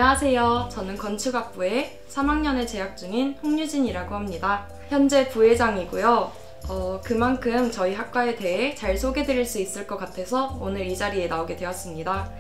안녕하세요. 저는 건축학부에 3학년에 재학 중인 홍유진이라고 합니다. 현재 부회장이고요. 그만큼 저희 학과에 대해 잘 소개드릴 수 있을 것 같아서 오늘 이 자리에 나오게 되었습니다.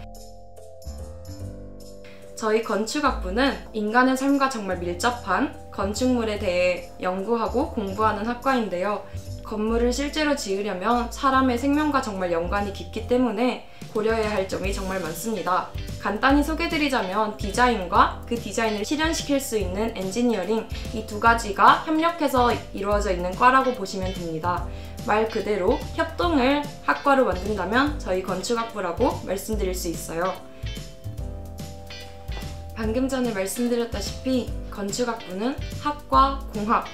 저희 건축학부는 인간의 삶과 정말 밀접한 건축물에 대해 연구하고 공부하는 학과인데요. 건물을 실제로 지으려면 사람의 생명과 정말 연관이 깊기 때문에 고려해야 할 점이 정말 많습니다. 간단히 소개드리자면 디자인과 그 디자인을 실현시킬 수 있는 엔지니어링, 이 두 가지가 협력해서 이루어져 있는 과라고 보시면 됩니다. 말 그대로 협동을 학과로 만든다면 저희 건축학부라고 말씀드릴 수 있어요. 방금 전에 말씀드렸다시피 건축학부는 학과, 공학,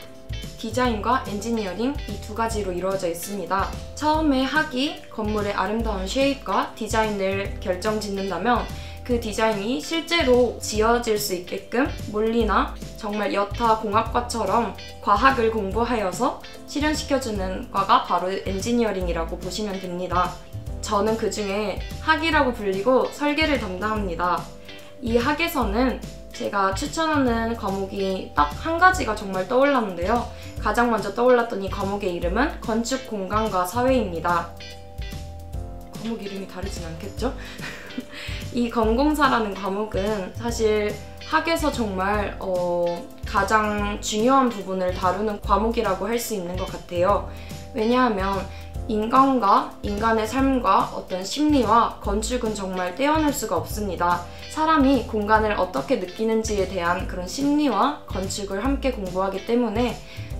디자인과 엔지니어링 이 두 가지로 이루어져 있습니다. 처음에 학이 건물의 아름다운 쉐입과 디자인을 결정짓는다면 그 디자인이 실제로 지어질 수 있게끔 물리나 정말 여타 공학과처럼 과학을 공부하여서 실현시켜주는 과가 바로 엔지니어링이라고 보시면 됩니다. 저는 그 중에 학이라고 불리고 설계를 담당합니다. 이 학에서는 제가 추천하는 과목이 딱 한 가지가 정말 떠올랐는데요. 가장 먼저 떠올랐던 이 과목의 이름은 건축 공간과 사회입니다. 과목 이름이 다르진 않겠죠? 이 건공사라는 과목은 사실 학에서 정말 가장 중요한 부분을 다루는 과목이라고 할 수 있는 것 같아요. 왜냐하면 인간과 인간의 삶과 어떤 심리와 건축은 정말 떼어낼 수가 없습니다. 사람이 공간을 어떻게 느끼는지에 대한 그런 심리와 건축을 함께 공부하기 때문에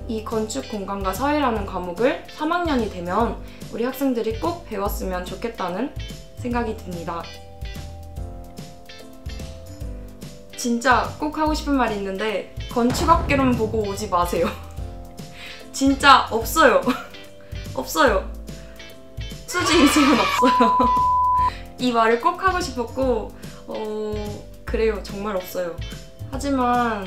이 건축 공간과 사회라는 과목을 3학년이 되면 우리 학생들이 꼭 배웠으면 좋겠다는 생각이 듭니다. 진짜 꼭 하고 싶은 말이 있는데 건축학개론 보고 오지 마세요. 진짜 없어요. 없어요. 수지이지만 없어요. 이 말을 꼭 하고 싶었고 그래요. 정말 없어요. 하지만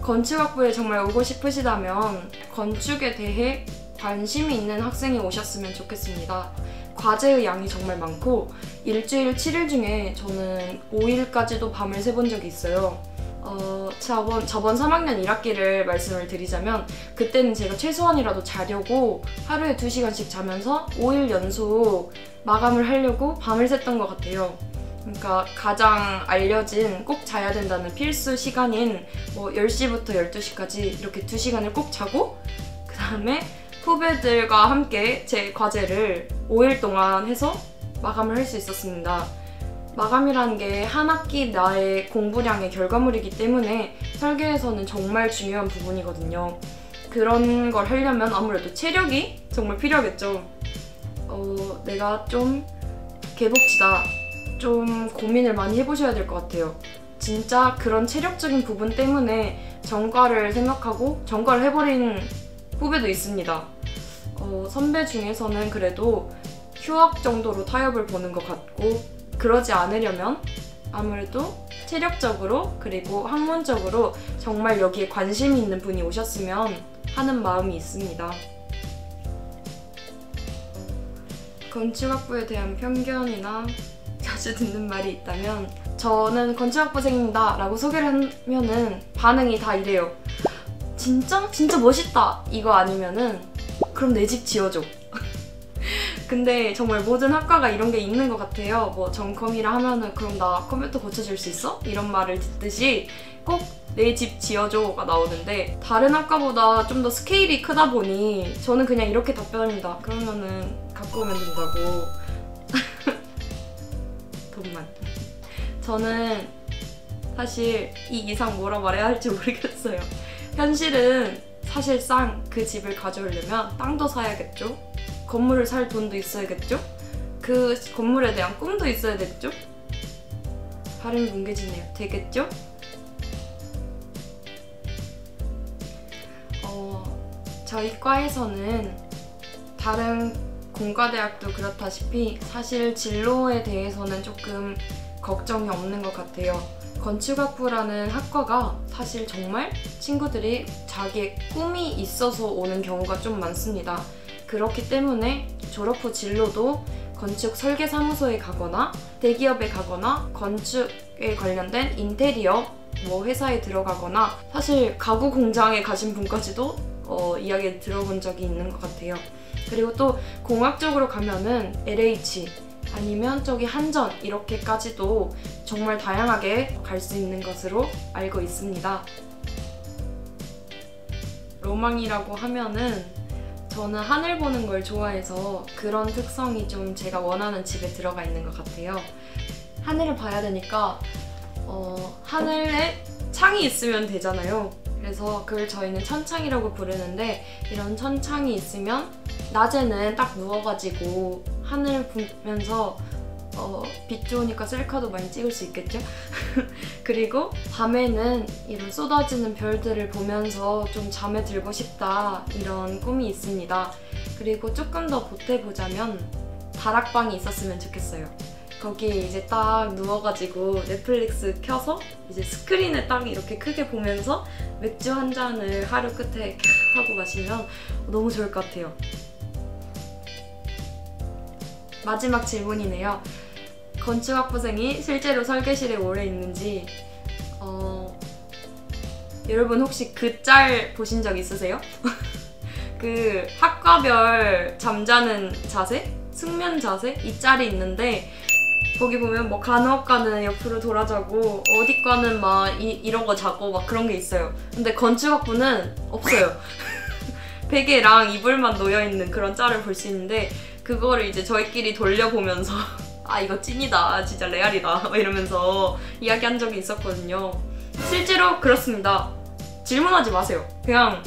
건축학부에 정말 오고 싶으시다면 건축에 대해 관심이 있는 학생이 오셨으면 좋겠습니다. 과제의 양이 정말 많고 일주일 7일 중에 저는 5일까지도 밤을 새본 적이 있어요. 저번 3학년 1학기를 말씀을 드리자면 그때는 제가 최소한이라도 자려고 하루에 2시간씩 자면서 5일 연속 마감을 하려고 밤을 샜던 것 같아요. 그러니까 가장 알려진 꼭 자야 된다는 필수 시간인 10시부터 12시까지 이렇게 2시간을 꼭 자고 그 다음에 후배들과 함께 제 과제를 5일 동안 해서 마감을 할 수 있었습니다. 마감이라는 게 한 학기 나의 공부량의 결과물이기 때문에 설계에서는 정말 중요한 부분이거든요. 그런 걸 하려면 아무래도 체력이 정말 필요하겠죠. 내가 좀 개복치다, 좀 고민을 많이 해보셔야 될 것 같아요. 진짜 그런 체력적인 부분 때문에 전과를 생각하고 전과를 해버린 후배도 있습니다. 선배 중에서는 그래도 휴학 정도로 타협을 보는 것 같고 그러지 않으려면 아무래도 체력적으로 그리고 학문적으로 정말 여기에 관심이 있는 분이 오셨으면 하는 마음이 있습니다. 건축학부에 대한 편견이나 자주 듣는 말이 있다면 저는 건축학부생입니다 라고 소개를 하면은 반응이 다 이래요. 진짜? 진짜 멋있다! 이거 아니면은 그럼 내 집 지어줘. 근데 정말 모든 학과가 이런 게 있는 것 같아요. 전컴이라 하면은 그럼 나 컴퓨터 고쳐줄 수 있어? 이런 말을 듣듯이 꼭 내 집 지어줘가 나오는데 다른 학과보다 좀 더 스케일이 크다 보니 저는 그냥 이렇게 답변합니다. 그러면은 갖고 오면 된다고. 돈만. 저는 사실 이 이상 뭐라 말해야 할지 모르겠어요. 현실은 사실상 그 집을 가져오려면 땅도 사야겠죠? 건물을 살 돈도 있어야겠죠? 그 건물에 대한 꿈도 있어야겠죠? 발음이 뭉개지네요. 되겠죠? 저희 과에서는 다른 공과대학도 그렇다시피 사실 진로에 대해서는 조금 걱정이 없는 것 같아요. 건축학부라는 학과가 사실 정말 친구들이 자기의 꿈이 있어서 오는 경우가 좀 많습니다. 그렇기 때문에 졸업 후 진로도 건축 설계사무소에 가거나 대기업에 가거나 건축에 관련된 인테리어 회사에 들어가거나 사실 가구 공장에 가신 분까지도 이야기 들어본 적이 있는 것 같아요. 그리고 또 공학적으로 가면은 LH 아니면 저기 한전 이렇게까지도 정말 다양하게 갈 수 있는 것으로 알고 있습니다. 로망이라고 하면은 저는 하늘 보는 걸 좋아해서 그런 특성이 좀 제가 원하는 집에 들어가 있는 것 같아요. 하늘을 봐야 되니까 하늘에 창이 있으면 되잖아요. 그래서 그걸 저희는 천창이라고 부르는데 이런 천창이 있으면 낮에는 딱 누워가지고 하늘 보면서 빛 좋으니까 셀카도 많이 찍을 수 있겠죠? 그리고 밤에는 이런 쏟아지는 별들을 보면서 좀 잠에 들고 싶다 이런 꿈이 있습니다. 그리고 조금 더 보태보자면 다락방이 있었으면 좋겠어요. 거기에 이제 딱 누워가지고 넷플릭스 켜서 이제 스크린에 딱 이렇게 크게 보면서 맥주 한 잔을 하루 끝에 하고 마시면 너무 좋을 것 같아요. 마지막 질문이네요. 건축학부생이 실제로 설계실에 오래 있는지 여러분 혹시 그 짤 보신 적 있으세요? 그 학과별 잠자는 자세? 숙면 자세? 이 짤이 있는데 거기 보면 뭐 간호학과는 옆으로 돌아자고 어디과는 막 이런 거 자고 막 그런 게 있어요. 근데 건축학부는 없어요. 베개랑 이불만 놓여있는 그런 짤을 볼 수 있는데 그거를 이제 저희끼리 돌려보면서 아 이거 찐이다 진짜 레알이다 이러면서 이야기한 적이 있었거든요. 실제로 그렇습니다. 질문하지 마세요. 그냥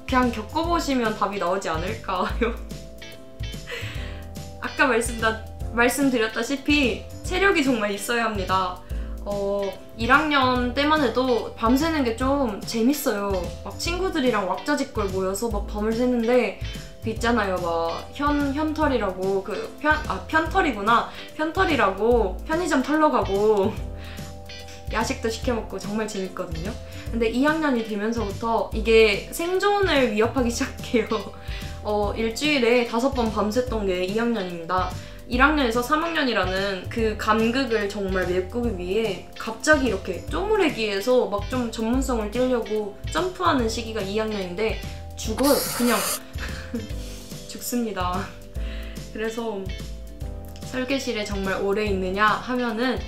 겪어보시면 답이 나오지 않을까요? 아까 말씀드렸다시피 체력이 정말 있어야 합니다. 1학년 때만 해도 밤새는 게 좀 재밌어요. 막 친구들이랑 왁자지껄 모여서 막 밤을 새는데 그 있잖아요. 막 현털이라고 편털이구나. 편털이라고 편의점 털러 가고 야식도 시켜먹고 정말 재밌거든요. 근데 2학년이 되면서부터 이게 생존을 위협하기 시작해요. 일주일에 5번 밤샜던 게 2학년입니다. 1학년에서 3학년이라는 그 간극을 정말 메꾸기 위해 갑자기 이렇게 쪼무레기에서 막 좀 전문성을 띄려고 점프하는 시기가 2학년인데 죽어요. 그냥 죽습니다. 그래서 설계실에 정말 오래 있느냐 하면은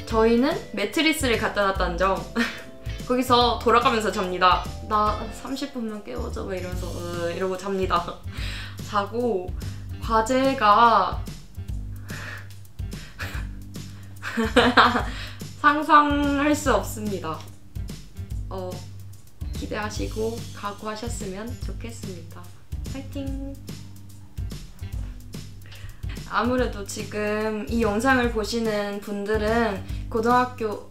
저희는 매트리스를 갖다 놨다는 점. 거기서 돌아가면서 잡니다. 나 30분만 깨워줘 막 이러면서 이러고 잡니다. 자고 과제가 상상할 수 없습니다. 기대하시고 각오하셨으면 좋겠습니다. 파이팅! 아무래도 지금 이 영상을 보시는 분들은 고등학교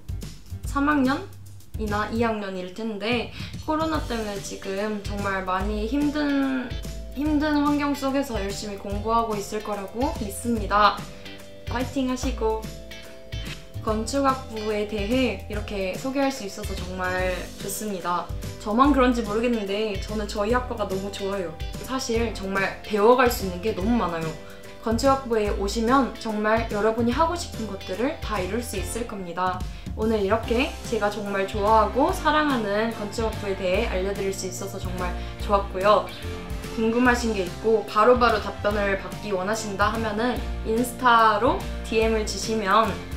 3학년이나 2학년일 텐데 코로나 때문에 지금 정말 많이 힘든 환경 속에서 열심히 공부하고 있을 거라고 믿습니다. 파이팅 하시고 건축학부에 대해 이렇게 소개할 수 있어서 정말 좋습니다. 저만 그런지 모르겠는데 저는 저희 학과가 너무 좋아요. 사실 정말 배워갈 수 있는 게 너무 많아요. 건축학부에 오시면 정말 여러분이 하고 싶은 것들을 다 이룰 수 있을 겁니다. 오늘 이렇게 제가 정말 좋아하고 사랑하는 건축학부에 대해 알려드릴 수 있어서 정말 좋았고요. 궁금하신 게 있고 바로바로 답변을 받기 원하신다 하면은 인스타로 DM을 주시면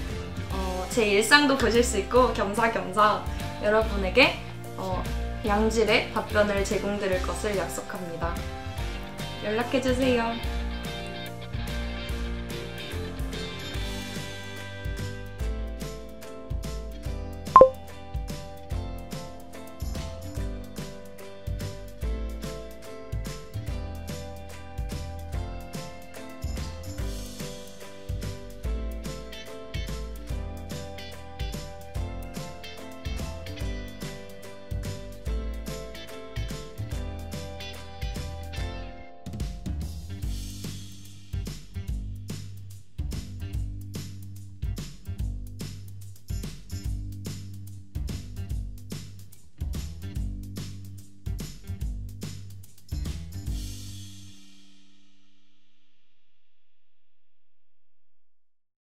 제 일상도 보실 수 있고 겸사겸사 여러분에게 양질의 답변을 제공드릴 것을 약속합니다. 연락해주세요.